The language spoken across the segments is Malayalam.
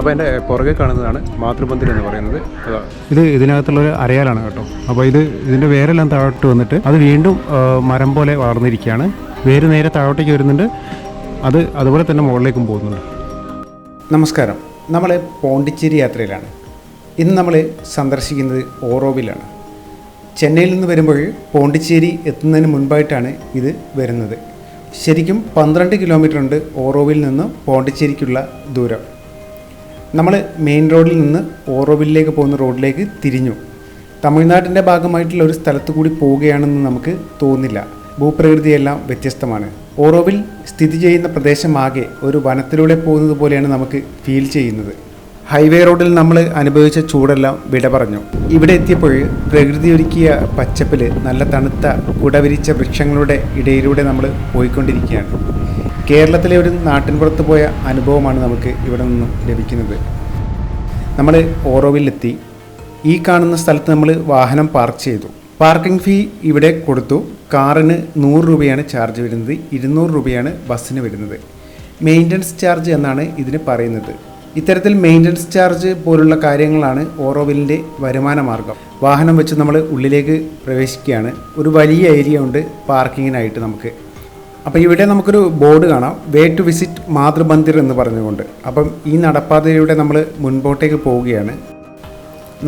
അപ്പോൾ എൻ്റെ പുറകെ കാണുന്നതാണ് മാതൃമന്ദിർ എന്ന് പറയുന്നത്. ഇതിനകത്തുള്ളൊരു അരയാലാണ് കേട്ടോ. അപ്പോൾ ഇതിൻ്റെ വേരെല്ലാം താഴോട്ട് വന്നിട്ട് അത് വീണ്ടും മരം പോലെ വളർന്നിരിക്കുകയാണ്. വേര് നേരെ താഴോട്ടേക്ക് വരുന്നുണ്ട്, അതുപോലെ തന്നെ മുകളിലേക്കും പോകുന്നുണ്ട്. നമസ്കാരം, നമ്മൾ പോണ്ടിച്ചേരി യാത്രയിലാണ്. ഇന്ന് നമ്മൾ സന്ദർശിക്കുന്നത് ഓറോവിലാണ്. ചെന്നൈയിൽ നിന്ന് വരുമ്പോൾ പോണ്ടിച്ചേരി എത്തുന്നതിന് മുൻപായിട്ടാണ് ഇത് വരുന്നത്. ശരിക്കും 12 കിലോമീറ്റർ ഉണ്ട് ഓറോവിൽ നിന്ന് പോണ്ടിച്ചേരിക്കുള്ള ദൂരം. നമ്മൾ മെയിൻ റോഡിൽ നിന്ന് ഓറോവിലേക്ക് പോകുന്ന റോഡിലേക്ക് തിരിഞ്ഞു. തമിഴ്നാട്ടിൻ്റെ ഭാഗമായിട്ടുള്ള ഒരു സ്ഥലത്ത് കൂടി പോവുകയാണെന്ന് നമുക്ക് തോന്നില്ല. ഭൂപ്രകൃതിയെല്ലാം വ്യത്യസ്തമാണ്. ഓറോവിൽ സ്ഥിതി ചെയ്യുന്ന പ്രദേശമാകെ ഒരു വനത്തിലൂടെ പോകുന്നത് പോലെയാണ് നമുക്ക് ഫീൽ ചെയ്യുന്നത്. ഹൈവേ റോഡിൽ നമ്മൾ അനുഭവിച്ച ചൂടെല്ലാം വിട പറഞ്ഞു. ഇവിടെ എത്തിയപ്പോൾ പ്രകൃതി ഒരുക്കിയ പച്ചപ്പിൽ നല്ല തണുത്ത കുടവിരിച്ച വൃക്ഷങ്ങളുടെ ഇടയിലൂടെ നമ്മൾ പോയിക്കൊണ്ടിരിക്കുകയാണ്. കേരളത്തിലെ ഒരു നാട്ടിൻപുറത്ത് പോയ അനുഭവമാണ് നമുക്ക് ഇവിടെ നിന്നും ലഭിക്കുന്നത്. നമ്മൾ ഓറോവിലെത്തി. ഈ കാണുന്ന സ്ഥലത്ത് നമ്മൾ വാഹനം പാർക്ക് ചെയ്തു. പാർക്കിംഗ് ഫീ ഇവിടെ കൊടുത്തു. കാറിന് 100 രൂപയാണ് ചാർജ് വരുന്നത്, 200 രൂപയാണ് ബസ്സിന് വരുന്നത്. മെയിൻ്റനൻസ് ചാർജ് എന്നാണ് ഇതിന് പറയുന്നത്. ഇത്തരത്തിൽ മെയിൻ്റനൻസ് ചാർജ് പോലുള്ള കാര്യങ്ങളാണ് ഓറോവിലിൻ്റെ വരുമാന മാർഗം. വാഹനം വെച്ച് നമ്മൾ ഉള്ളിലേക്ക് പ്രവേശിക്കുകയാണ്. ഒരു വലിയ ഏരിയ ഉണ്ട് പാർക്കിങ്ങിനായിട്ട് നമുക്ക്. അപ്പോൾ ഇവിടെ നമുക്കൊരു ബോർഡ് കാണാം, വേ ടു വിസിറ്റ് മാതൃമന്ദിർ എന്ന് പറഞ്ഞുകൊണ്ട്. അപ്പം ഈ നടപ്പാതയിലൂടെ നമ്മൾ മുൻപോട്ടേക്ക് പോവുകയാണ്.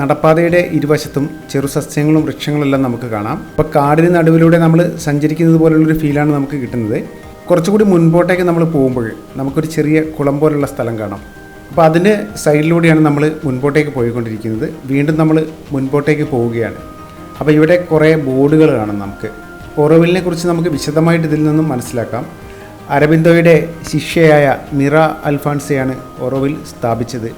നടപ്പാതയുടെ ഇരുവശത്തും ചെറു സസ്യങ്ങളും വൃക്ഷങ്ങളെല്ലാം നമുക്ക് കാണാം. അപ്പോൾ കാടിന് നടുവിലൂടെ നമ്മൾ സഞ്ചരിക്കുന്നത് പോലുള്ളൊരു ഫീലാണ് നമുക്ക് കിട്ടുന്നത്. കുറച്ചുകൂടി മുൻപോട്ടേക്ക് നമ്മൾ പോകുമ്പോൾ നമുക്കൊരു ചെറിയ കുളം പോലുള്ള സ്ഥലം കാണാം. അപ്പോൾ അതിൻ്റെ സൈഡിലൂടെയാണ് നമ്മൾ മുൻപോട്ടേക്ക് പോയിക്കൊണ്ടിരിക്കുന്നത്. വീണ്ടും നമ്മൾ മുൻപോട്ടേക്ക് പോവുകയാണ്. അപ്പോൾ ഇവിടെ കുറേ ബോർഡുകൾ കാണാം നമുക്ക്. ഓറോവിലിനെ കുറിച്ച് നമുക്ക് വിശദമായിട്ട് ഇതിൽ നിന്നും മനസ്സിലാക്കാം. അരബിന്ദോയുടെ ശിഷ്യയായ മിറ അൽഫോൺസയാണ് ഓറോവിൽ സ്ഥാപിച്ചത്.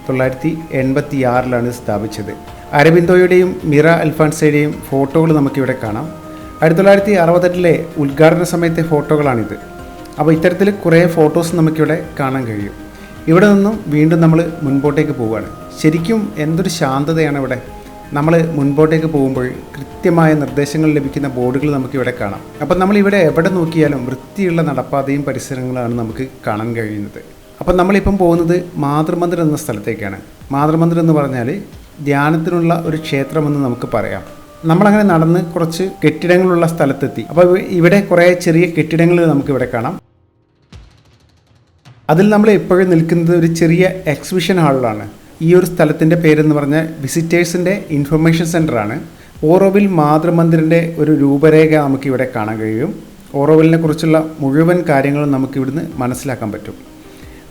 1986 സ്ഥാപിച്ചത്. അരബിന്ദോയുടെയും മിറ അൽഫോൺസയുടെയും ഫോട്ടോകൾ നമുക്കിവിടെ കാണാം. 1968 ഉദ്ഘാടന സമയത്തെ ഫോട്ടോകളാണിത്. അപ്പോൾ ഇത്തരത്തിൽ കുറേ ഫോട്ടോസ് നമുക്കിവിടെ കാണാൻ കഴിയും. ഇവിടെ നിന്നും വീണ്ടും നമ്മൾ മുൻപോട്ടേക്ക് പോവുകയാണ്. ശരിക്കും എന്തൊരു ശാന്തതയാണ് ഇവിടെ. നമ്മൾ മുൻപോട്ടേക്ക് പോകുമ്പോൾ കൃത്യമായ നിർദ്ദേശങ്ങൾ ലഭിക്കുന്ന ബോർഡുകൾ നമുക്കിവിടെ കാണാം. അപ്പം നമ്മളിവിടെ എവിടെ നോക്കിയാലും വൃത്തിയുള്ള നടപ്പാതയും പരിസരങ്ങളാണ് നമുക്ക് കാണാൻ കഴിയുന്നത്. അപ്പം നമ്മളിപ്പം പോകുന്നത് മാതൃമന്ദിർ എന്ന സ്ഥലത്തേക്കാണ്. മാതൃമന്ദിർ എന്ന് പറഞ്ഞാൽ ധ്യാനത്തിനുള്ള ഒരു ക്ഷേത്രമെന്ന് നമുക്ക് പറയാം. നമ്മളങ്ങനെ നടന്ന് കുറച്ച് കെട്ടിടങ്ങളുള്ള സ്ഥലത്തെത്തി. അപ്പോൾ ഇവിടെ കുറേ ചെറിയ കെട്ടിടങ്ങൾ നമുക്കിവിടെ കാണാം. അതിൽ നമ്മൾ എപ്പോഴും നിൽക്കുന്നത് ഒരു ചെറിയ എക്സിബിഷൻ ഹാളിലാണ്. ഈ ഒരു സ്ഥലത്തിൻ്റെ പേരെന്ന് പറഞ്ഞാൽ വിസിറ്റേഴ്സിൻ്റെ ഇൻഫർമേഷൻ സെൻ്ററാണ്. ഓറോവിൽ മാതൃമന്ദിറിൻ്റെ ഒരു രൂപരേഖ നമുക്കിവിടെ കാണാൻ കഴിയും. ഓറോവിലിനെ കുറിച്ചുള്ള മുഴുവൻ കാര്യങ്ങളും നമുക്കിവിടുന്ന് മനസ്സിലാക്കാൻ പറ്റും.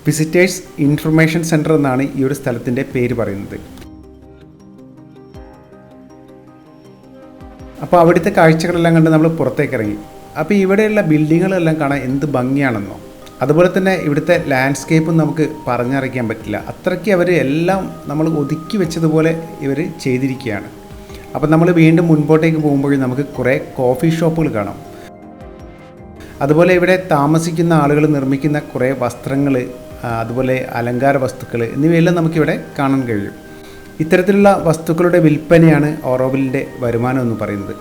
വിസിറ്റേഴ്സ് ഇൻഫർമേഷൻ സെൻറ്റർ എന്നാണ് ഈ ഒരു സ്ഥലത്തിൻ്റെ പേര് പറയുന്നത്. അപ്പോൾ അവിടുത്തെ കാഴ്ചകളെല്ലാം കണ്ട് നമ്മൾ പുറത്തേക്ക് ഇറങ്ങി. അപ്പോൾ ഇവിടെയുള്ള ബിൽഡിങ്ങുകളെല്ലാം കാണാൻ എന്ത് ഭംഗിയാണെന്നോ. അതുപോലെ തന്നെ ഇവിടുത്തെ ലാൻഡ്സ്കേപ്പും നമുക്ക് പറഞ്ഞറിയിക്കാൻ പറ്റില്ല. അത്രയ്ക്ക് അവർ എല്ലാം നമ്മൾ ഒതുക്കി വെച്ചതുപോലെ ഇവർ ചെയ്തിരിക്കുകയാണ്. അപ്പം നമ്മൾ വീണ്ടും മുൻപോട്ടേക്ക് പോകുമ്പോൾ നമുക്ക് കുറേ കോഫി ഷോപ്പുകൾ കാണാം. അതുപോലെ ഇവിടെ താമസിക്കുന്ന ആളുകൾ നിർമ്മിക്കുന്ന കുറേ വസ്ത്രങ്ങൾ, അതുപോലെ അലങ്കാര വസ്തുക്കൾ എന്നിവയെല്ലാം നമുക്കിവിടെ കാണാൻ കഴിയും. ഇത്തരത്തിലുള്ള വസ്തുക്കളുടെ വിൽപ്പനയാണ് ഓറോവിലിൻ്റെ വരുമാനം എന്ന് പറയുന്നത്.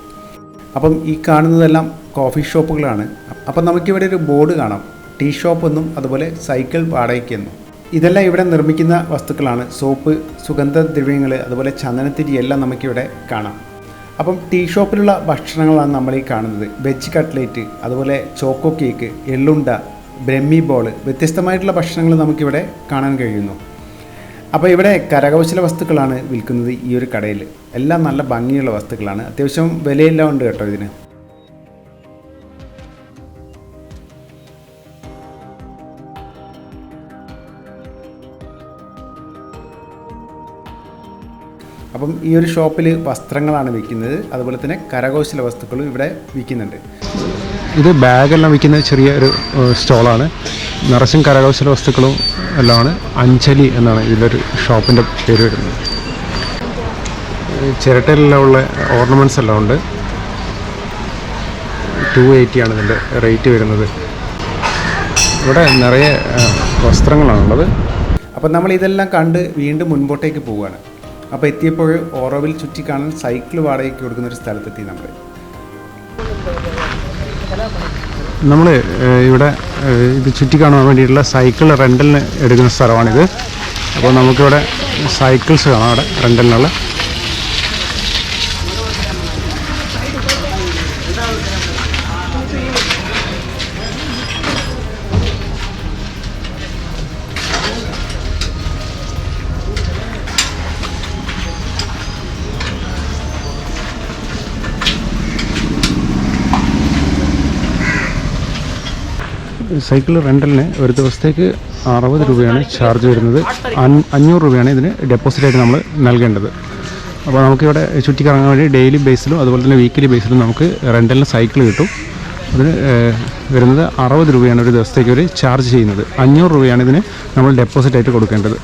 അപ്പം ഈ കാണുന്നതെല്ലാം കോഫി ഷോപ്പുകളാണ്. അപ്പം നമുക്കിവിടെ ഒരു ബോർഡ് കാണാം, ടീ ഷോപ്പ് എന്നും അതുപോലെ സൈക്കിൾ വാടകയ്ക്കെന്നും. ഇതെല്ലാം ഇവിടെ നിർമ്മിക്കുന്ന വസ്തുക്കളാണ്. സോപ്പ്, സുഗന്ധദ്രവ്യങ്ങൾ, അതുപോലെ ചന്ദനത്തിരി എല്ലാം നമുക്കിവിടെ കാണാം. അപ്പം ടീ ഷോപ്പിലുള്ള ഭക്ഷണങ്ങളാണ് നമ്മൾ ഈ കാണുന്നത്. വെജ് കട്ട്ലേറ്റ്, അതുപോലെ ചോക്കോ കേക്ക്, എള്ളുണ്ട, ബ്രഹ്മി ബോൾ, വ്യത്യസ്തമായിട്ടുള്ള ഭക്ഷണങ്ങൾ നമുക്കിവിടെ കാണാൻ കഴിയുന്നു. അപ്പോൾ ഇവിടെ കരകൗശല വസ്തുക്കളാണ് വിൽക്കുന്നത് ഈ ഒരു കടയിൽ. എല്ലാം നല്ല ഭംഗിയുള്ള വസ്തുക്കളാണ്. അത്യാവശ്യം വിലയെല്ലാം ഉണ്ട് കേട്ടോ ഇതിന്. അപ്പം ഈ ഒരു ഷോപ്പിൽ വസ്ത്രങ്ങളാണ് വിൽക്കുന്നത്. അതുപോലെ തന്നെ കരകൗശല വസ്തുക്കളും ഇവിടെ വിൽക്കുന്നുണ്ട്. ഇത് ബാഗെല്ലാം വിൽക്കുന്ന ചെറിയ ഒരു സ്റ്റോളാണ്. നിറച്ചും കരകൗശല വസ്തുക്കളും എല്ലാമാണ്. അഞ്ജലി എന്നാണ് ഇതിലൊരു ഷോപ്പിൻ്റെ പേര് വരുന്നത്. ചിരട്ടയിലെല്ലാം ഉള്ള ഓർണമെൻറ്റ്സ് എല്ലാം ഉണ്ട്. 280 ആണ് ഇതിൻ്റെ റേറ്റ് വരുന്നത്. ഇവിടെ നിറയെ വസ്ത്രങ്ങളാണുള്ളത്. അപ്പം നമ്മൾ ഇതെല്ലാം കണ്ട് വീണ്ടും മുൻപോട്ടേക്ക് പോവുകയാണ്. അപ്പോൾ എത്തിയപ്പോൾ ഓറോവിൽ ചുറ്റി കാണാൻ സൈക്കിൾ വാടകയ്ക്ക് കൊടുക്കുന്നൊരു സ്ഥലത്തെത്തി. നമ്മൾ ഇവിടെ ഇത് ചുറ്റി കാണാൻ വേണ്ടിയിട്ടുള്ള സൈക്കിൾ റെൻ്റലിന് എടുക്കുന്ന സ്ഥലമാണിത്. അപ്പോൾ നമുക്കിവിടെ സൈക്കിൾസ് കാണാം അവിടെ റെൻ്റലിനുള്ള. സൈക്കിൾ റെൻ്റലിന് ഒരു ദിവസത്തേക്ക് 60 രൂപയാണ് ചാർജ് വരുന്നത്. 500 രൂപയാണ് ഇതിന് ഡെപ്പോസിറ്റായിട്ട് നമ്മൾ നൽകേണ്ടത്. അപ്പോൾ നമുക്കിവിടെ ചുറ്റിക്കറങ്ങാൻ വേണ്ടി ഡെയിലി ബേസിലും അതുപോലെ തന്നെ വീക്കിലി ബേസിലും നമുക്ക് റെൻ്റലിന് സൈക്കിൾ കിട്ടും. അതിന് വരുന്നത് 60 രൂപയാണ് ഒരു ദിവസത്തേക്ക് ഒരു ചാർജ് ചെയ്യുന്നത്. 500 രൂപയാണ് ഇതിന് നമ്മൾ ഡെപ്പോസിറ്റായിട്ട് കൊടുക്കേണ്ടത്.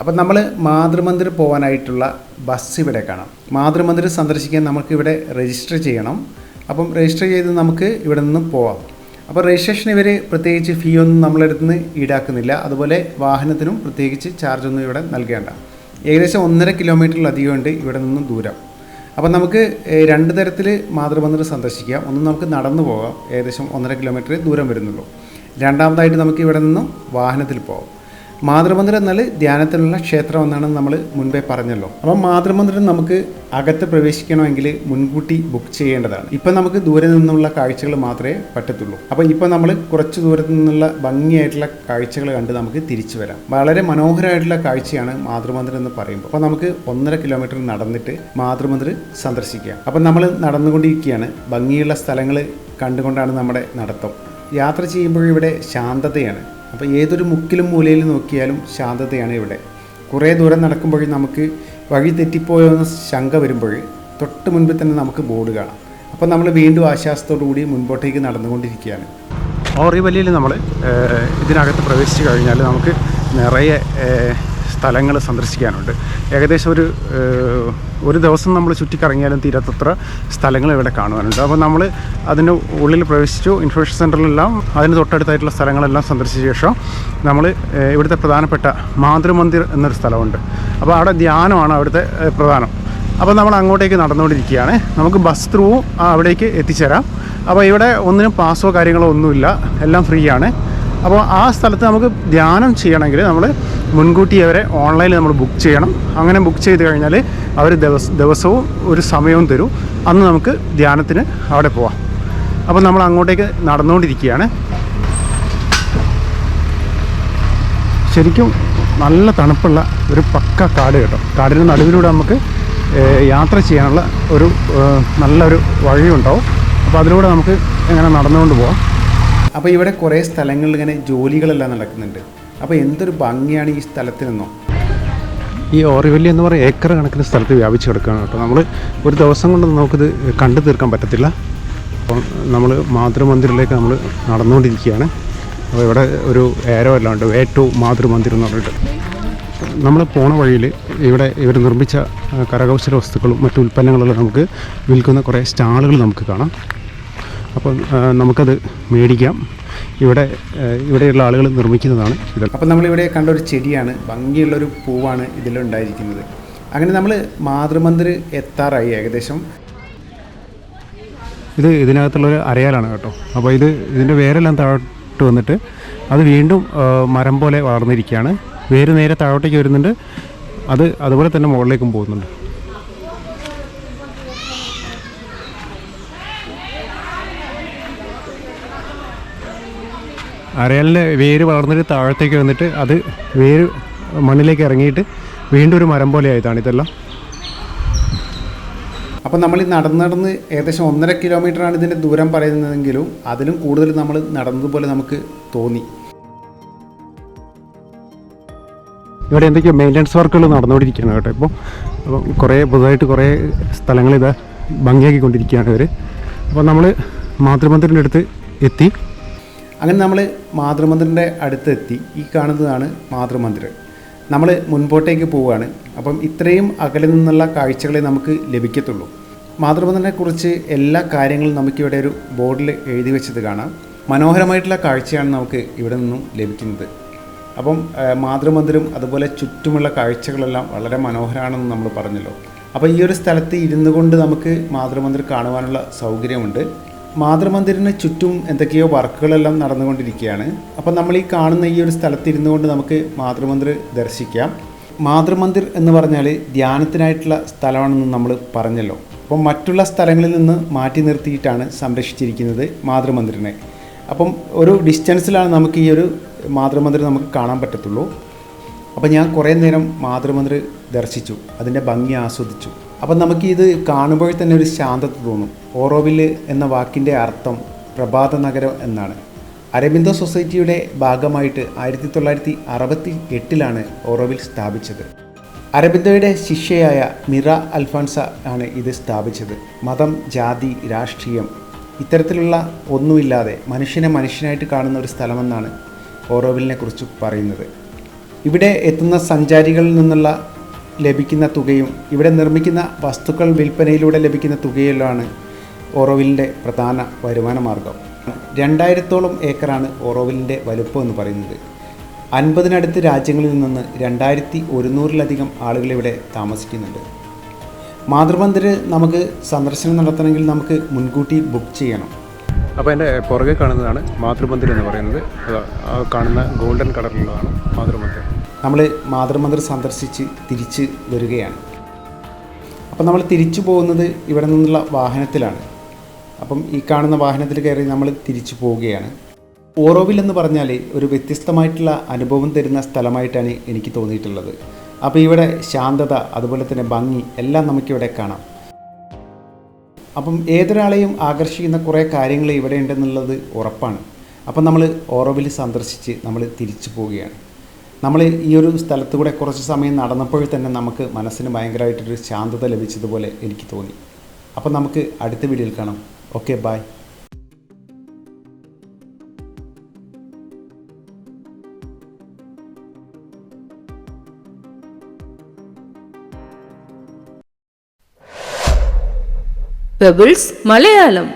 അപ്പം നമ്മൾ മാതൃമന്ദിർ പോകാനായിട്ടുള്ള ബസ് ഇവിടെ കാണാം. മാതൃമന്ദിർ സന്ദർശിക്കാൻ നമുക്കിവിടെ രജിസ്റ്റർ ചെയ്യണം. അപ്പം രജിസ്റ്റർ ചെയ്ത് നമുക്ക് ഇവിടെ നിന്ന് പോവാം. അപ്പോൾ രജിസ്ട്രേഷൻ ഇവർ പ്രത്യേകിച്ച് ഫീ ഒന്നും നമ്മളെടുത്ത് നിന്ന് ഈടാക്കുന്നില്ല. അതുപോലെ വാഹനത്തിനും പ്രത്യേകിച്ച് ചാർജൊന്നും ഇവിടെ നൽകേണ്ട. ഏകദേശം 1.5 കിലോമീറ്ററിലധികം ഉണ്ട് ഇവിടെ നിന്നും ദൂരം. അപ്പോൾ നമുക്ക് 2 തരത്തിൽ മാതൃമന്ദിർ സന്ദർശിക്കാം. ഒന്ന് നമുക്ക് നടന്നു പോകാം, ഏകദേശം 1.5 കിലോമീറ്റർ ദൂരം വരുന്നുള്ളൂ. രണ്ടാമതായിട്ട് നമുക്ക് ഇവിടെ നിന്നും വാഹനത്തിൽ പോകാം. മാതൃമന്ദിരം എന്നാൽ ധ്യാനത്തിലുള്ള ക്ഷേത്രം എന്നാണ് നമ്മൾ മുൻപേ പറഞ്ഞല്ലോ. അപ്പം മാതൃമന്ദിരം നമുക്ക് അകത്ത് പ്രവേശിക്കണമെങ്കിൽ മുൻകൂട്ടി ബുക്ക് ചെയ്യേണ്ടതാണ്. ഇപ്പം നമുക്ക് ദൂരെ നിന്നുള്ള കാഴ്ചകൾ മാത്രമേ പറ്റത്തുള്ളൂ. അപ്പം ഇപ്പം നമ്മൾ കുറച്ച് ദൂരത്തു നിന്നുള്ള ഭംഗിയായിട്ടുള്ള കാഴ്ചകൾ കണ്ട് നമുക്ക് തിരിച്ചു വരാം. വളരെ മനോഹരമായിട്ടുള്ള കാഴ്ചയാണ് മാതൃമന്ദിരം എന്ന് പറയുമ്പോൾ. അപ്പോൾ നമുക്ക് 1.5 കിലോമീറ്റർ നടന്നിട്ട് മാതൃമന്ദിർ സന്ദർശിക്കാം. അപ്പം നമ്മൾ നടന്നുകൊണ്ടിരിക്കുകയാണ്. ഭംഗിയുള്ള സ്ഥലങ്ങൾ കണ്ടുകൊണ്ടാണ് നമ്മുടെ നടത്തം. യാത്ര ചെയ്യുമ്പോൾ ഇവിടെ ശാന്തതയാണ്. അപ്പോൾ ഏതൊരു മുക്കിലും മൂലയിലും നോക്കിയാലും ശാന്തതയാണ് ഇവിടെ. കുറേ ദൂരം നടക്കുമ്പോൾ നമുക്ക് വഴി തെറ്റിപ്പോയോ എന്ന് ശങ്ക വരുമ്പോൾ തൊട്ട് മുൻപിൽ തന്നെ നമുക്ക് ബോർഡ് കാണാം. അപ്പോൾ നമ്മൾ വീണ്ടും ആശ്വാസത്തോടു കൂടി മുൻപോട്ടേക്ക് നടന്നുകൊണ്ടിരിക്കുകയാണ്. ഓറിവല്ലിയിൽ നമ്മൾ ഇതിനകത്ത് പ്രവേശിച്ച് കഴിഞ്ഞാൽ നമുക്ക് നിറയെ സ്ഥലങ്ങൾ സന്ദർശിക്കാനുണ്ട്. ഏകദേശം ഒരു ദിവസം നമ്മൾ ചുറ്റിക്കറങ്ങിയാലും തീരാത്തത്ര സ്ഥലങ്ങൾ ഇവിടെ കാണുവാനുണ്ട്. അപ്പോൾ നമ്മൾ അതിൻ്റെ ഉള്ളിൽ പ്രവേശിച്ചു. ഇൻഫർമേഷൻ സെൻറ്ററിലെല്ലാം അതിന് തൊട്ടടുത്തായിട്ടുള്ള സ്ഥലങ്ങളെല്ലാം സന്ദർശിച്ച ശേഷം നമ്മൾ ഇവിടുത്തെ പ്രധാനപ്പെട്ട മാതൃമന്ദിർ എന്നൊരു സ്ഥലമുണ്ട്. അപ്പോൾ അവിടെ ധ്യാനമാണ് അവിടുത്തെ പ്രധാനം. അപ്പോൾ നമ്മൾ അങ്ങോട്ടേക്ക് നടന്നുകൊണ്ടിരിക്കുകയാണ്. നമുക്ക് ബസ് ത്രൂവും അവിടേക്ക് എത്തിച്ചേരാം. അപ്പോൾ ഇവിടെ ഒന്നിനും പാസോ കാര്യങ്ങളോ ഒന്നുമില്ല, എല്ലാം ഫ്രീ ആണ്. അപ്പോൾ ആ സ്ഥലത്ത് നമുക്ക് ധ്യാനം ചെയ്യണമെങ്കിൽ നമ്മൾ മുൻകൂട്ടി അവരെ ഓൺലൈനിൽ നമ്മൾ ബുക്ക് ചെയ്യണം. അങ്ങനെ ബുക്ക് ചെയ്ത് കഴിഞ്ഞാൽ അവർ ദിവസവും ഒരു സമയവും തരും. അന്ന് നമുക്ക് ധ്യാനത്തിന് അവിടെ പോവാം. അപ്പോൾ നമ്മൾ അങ്ങോട്ടേക്ക് നടന്നുകൊണ്ടിരിക്കുകയാണ്. ശരിക്കും നല്ല തണുപ്പുള്ള ഒരു പക്ക കാട് കേട്ടോ. കാടിന് നടുവിലൂടെ നമുക്ക് യാത്ര ചെയ്യാനുള്ള ഒരു നല്ലൊരു വഴിയുണ്ടാവും. അപ്പോൾ അതിലൂടെ നമുക്ക് ഇങ്ങനെ നടന്നുകൊണ്ട് പോവാം. അപ്പോൾ ഇവിടെ കുറേ സ്ഥലങ്ങളിൽ ഇങ്ങനെ ജോലികളെല്ലാം നടക്കുന്നുണ്ട്. അപ്പോൾ എന്തൊരു ഭംഗിയാണ് ഈ സ്ഥലത്തിനെന്നോ. ഈ ഓറിവല്ലി എന്ന് പറയുന്ന ഏക്കർ കണക്കിന് സ്ഥലത്ത് വ്യാപിച്ച് കിടക്കുകയാണ് കേട്ടോ. നമ്മൾ ഒരു ദിവസം കൊണ്ട് നമുക്കിത് കണ്ടു തീർക്കാൻ പറ്റത്തില്ല. അപ്പോൾ നമ്മൾ മാതൃമന്ദിറിലേക്ക് നമ്മൾ നടന്നുകൊണ്ടിരിക്കുകയാണ്. അപ്പോൾ ഇവിടെ ഒരു ഏരോ എല്ലാം ഉണ്ട്, വേ ടു മാതൃമന്ദിർ എന്ന് പറഞ്ഞിട്ട്. നമ്മൾ പോണ വഴിയിൽ ഇവിടെ ഇവർ നിർമ്മിച്ച കരകൗശല വസ്തുക്കളും മറ്റു ഉൽപ്പന്നങ്ങളെല്ലാം നമുക്ക് വിൽക്കുന്ന കുറേ സ്റ്റാളുകൾ നമുക്ക് കാണാം. അപ്പം നമുക്കത് മേടിക്കാം. ഇവിടെയുള്ള ആളുകൾ നിർമ്മിക്കുന്നതാണ് ഇത്. അപ്പം നമ്മളിവിടെ കണ്ട ഒരു ചെടിയാണ്, ഭംഗിയുള്ളൊരു പൂവാണ് ഇതിലുണ്ടായിരിക്കുന്നത്. അങ്ങനെ നമ്മൾ മാതൃമന്ദിർ എത്താറായി ഏകദേശം. ഇതിനകത്തുള്ളൊരു അരയാലാണ് കേട്ടോ. അപ്പോൾ ഇതിൻ്റെ വേരെല്ലാം താഴോട്ട് വന്നിട്ട് അത് വീണ്ടും മരം പോലെ വളർന്നിരിക്കുകയാണ്. വേര് നേരെ താഴോട്ടേക്ക് വരുന്നുണ്ട്. അതുപോലെ തന്നെ മുകളിലേക്കും പോകുന്നുണ്ട്. അരയാലിൻ്റെ വേര് വളർന്നിട്ട് താഴത്തേക്ക് വന്നിട്ട് അത് വേര് മണ്ണിലേക്ക് ഇറങ്ങിയിട്ട് വീണ്ടും ഒരു മരം പോലെ ആയതാണ് ഇതെല്ലാം. അപ്പോൾ നമ്മൾ ഈ നടന്ന് ഏകദേശം 1.5 കിലോമീറ്ററാണ് ഇതിൻ്റെ ദൂരം പറയുന്നതെങ്കിലും അതിലും കൂടുതൽ നമ്മൾ നടന്നതുപോലെ നമുക്ക് തോന്നി. ഇവിടെ എന്തൊക്കെയോ മെയിൻ്റനൻസ് വർക്കുകൾ നടന്നുകൊണ്ടിരിക്കുകയാണ് കേട്ടോ. അപ്പം പുതുതായിട്ട് കുറേ സ്ഥലങ്ങൾ ഭംഗിയാക്കിക്കൊണ്ടിരിക്കുകയാണ് ഇവർ. അപ്പോൾ നമ്മൾ മാതൃമന്ദിറിൻ്റെ അടുത്ത് എത്തി. അങ്ങനെ നമ്മൾ മാതൃമന്ദിറിൻ്റെ അടുത്തെത്തി. ഈ കാണുന്നതാണ് മാതൃമന്ദിർ. നമ്മൾ മുൻപോട്ടേക്ക് പോവുകയാണ്. അപ്പം ഇത്രയും അകലെ നിന്നുള്ള കാഴ്ചകളെ നമുക്ക് ലഭിക്കത്തുള്ളൂ. മാതൃമന്ദിറിനെ കുറിച്ച് എല്ലാ കാര്യങ്ങളും നമുക്കിവിടെ ഒരു ബോർഡിൽ എഴുതി വെച്ചത് കാണാം. മനോഹരമായിട്ടുള്ള കാഴ്ചയാണ് നമുക്ക് ഇവിടെ നിന്നും ലഭിക്കുന്നത്. അപ്പം മാതൃമന്ദിരം അതുപോലെ ചുറ്റുമുള്ള കാഴ്ചകളെല്ലാം വളരെ മനോഹരമാണെന്ന് നമ്മൾ പറഞ്ഞല്ലോ. അപ്പോൾ ഈ ഒരു സ്ഥലത്ത് ഇരുന്നു കൊണ്ട് നമുക്ക് മാതൃമന്ദിർ കാണുവാനുള്ള സൗകര്യമുണ്ട്. മാതൃമന്ദിറിന് ചുറ്റും എന്തൊക്കെയോ വർക്കുകളെല്ലാം നടന്നുകൊണ്ടിരിക്കുകയാണ്. അപ്പം നമ്മൾ ഈ കാണുന്ന ഈ ഒരു സ്ഥലത്തിരുന്നു കൊണ്ട് നമുക്ക് മാതൃമന്ദിർ ദർശിക്കാം. മാതൃമന്ദിർ എന്ന് പറഞ്ഞാൽ ധ്യാനത്തിനായിട്ടുള്ള സ്ഥലമാണെന്ന് നമ്മൾ പറഞ്ഞല്ലോ. അപ്പം മറ്റുള്ള സ്ഥലങ്ങളിൽ നിന്ന് മാറ്റി നിർത്തിയിട്ടാണ് സംരക്ഷിച്ചിരിക്കുന്നത് മാതൃമന്ദിറിനെ. അപ്പം ഒരു ഡിസ്റ്റൻസിലാണ് നമുക്ക് ഈ ഒരു മാതൃമന്ദിർ നമുക്ക് കാണാൻ പറ്റത്തുള്ളൂ. അപ്പം ഞാൻ കുറേ നേരം മാതൃമന്ദിർ ദർശിച്ചു, അതിൻ്റെ ഭംഗി ആസ്വദിച്ചു. അപ്പം നമുക്കിത് കാണുമ്പോൾ തന്നെ ഒരു ശാന്തത തോന്നും. ഓറോവിൽ എന്ന വാക്കിൻ്റെ അർത്ഥം പ്രഭാത നഗരം എന്നാണ്. അരബിന്ദോ സൊസൈറ്റിയുടെ ഭാഗമായിട്ട് 1968 ഓറോവിൽ സ്ഥാപിച്ചത്. അരബിന്ദോയുടെ ശിഷ്യയായ മിറ അൽഫോൻസ ആണ് ഇത് സ്ഥാപിച്ചത്. മതം, ജാതി, രാഷ്ട്രീയം ഇത്തരത്തിലുള്ള ഒന്നുമില്ലാതെ മനുഷ്യനെ മനുഷ്യനായിട്ട് കാണുന്ന ഒരു സ്ഥലമെന്നാണ് ഓറോവിലിനെ കുറിച്ച് പറയുന്നത്. ഇവിടെ എത്തുന്ന സഞ്ചാരികളിൽ നിന്നുള്ള ലഭിക്കുന്ന തുകയും ഇവിടെ നിർമ്മിക്കുന്ന വസ്തുക്കൾ വിൽപ്പനയിലൂടെ ലഭിക്കുന്ന തുകയെല്ലാമാണ് ഓറോവിലിൻ്റെ പ്രധാന വരുമാന മാർഗം. 2000-ഓളം ഏക്കറാണ് ഓറോവിലിൻ്റെ വലുപ്പം എന്ന് പറയുന്നത്. 50-നടുത്ത് രാജ്യങ്ങളിൽ നിന്ന് 2100-ലധികം ആളുകൾ ഇവിടെ താമസിക്കുന്നുണ്ട്. മാതൃമന്ദിർ നമുക്ക് സന്ദർശനം നടത്തണമെങ്കിൽ നമുക്ക് മുൻകൂട്ടി ബുക്ക് ചെയ്യണം. അപ്പോൾ എൻ്റെ പുറകെ കാണുന്നതാണ് മാതൃമന്ദിർ എന്ന് പറയുന്നത്. ആ കാണുന്ന ഗോൾഡൻ കളറിലുള്ളതാണ് മാതൃമന്ദിർ. നമ്മൾ മാതൃമന്ദിർ സന്ദർശിച്ച് തിരിച്ച് വരികയാണ്. അപ്പം നമ്മൾ തിരിച്ചു പോകുന്നത് ഇവിടെ നിന്നുള്ള വാഹനത്തിലാണ്. അപ്പം ഈ കാണുന്ന വാഹനത്തിൽ കയറി നമ്മൾ തിരിച്ചു പോവുകയാണ്. ഓറോവിൽ എന്ന് പറഞ്ഞാൽ ഒരു വ്യത്യസ്തമായിട്ടുള്ള അനുഭവം തരുന്ന സ്ഥലമായിട്ടാണ് എനിക്ക് തോന്നിയിട്ടുള്ളത്. അപ്പോൾ ഇവിടെ ശാന്തത, അതുപോലെ തന്നെ ഭംഗി എല്ലാം നമുക്കിവിടെ കാണാം. അപ്പം ഏതൊരാളെയും ആകർഷിക്കുന്ന കുറേ കാര്യങ്ങൾ ഇവിടെ ഉണ്ടെന്നുള്ളത് ഉറപ്പാണ്. അപ്പം നമ്മൾ ഓറോവിൽ സന്ദർശിച്ച് നമ്മൾ തിരിച്ചു പോവുകയാണ്. നമ്മൾ ഈ ഒരു സ്ഥലത്തു കൂടെ കുറച്ച് സമയം നടന്നപ്പോൾ തന്നെ നമുക്ക് മനസ്സിന് ഭയങ്കരമായിട്ടൊരു ശാന്തത ലഭിച്ചതുപോലെ എനിക്ക് തോന്നി. അപ്പം നമുക്ക് അടുത്ത വീഡിയോയിൽ കാണാം. Okay, bye. Pebbles Malayalam.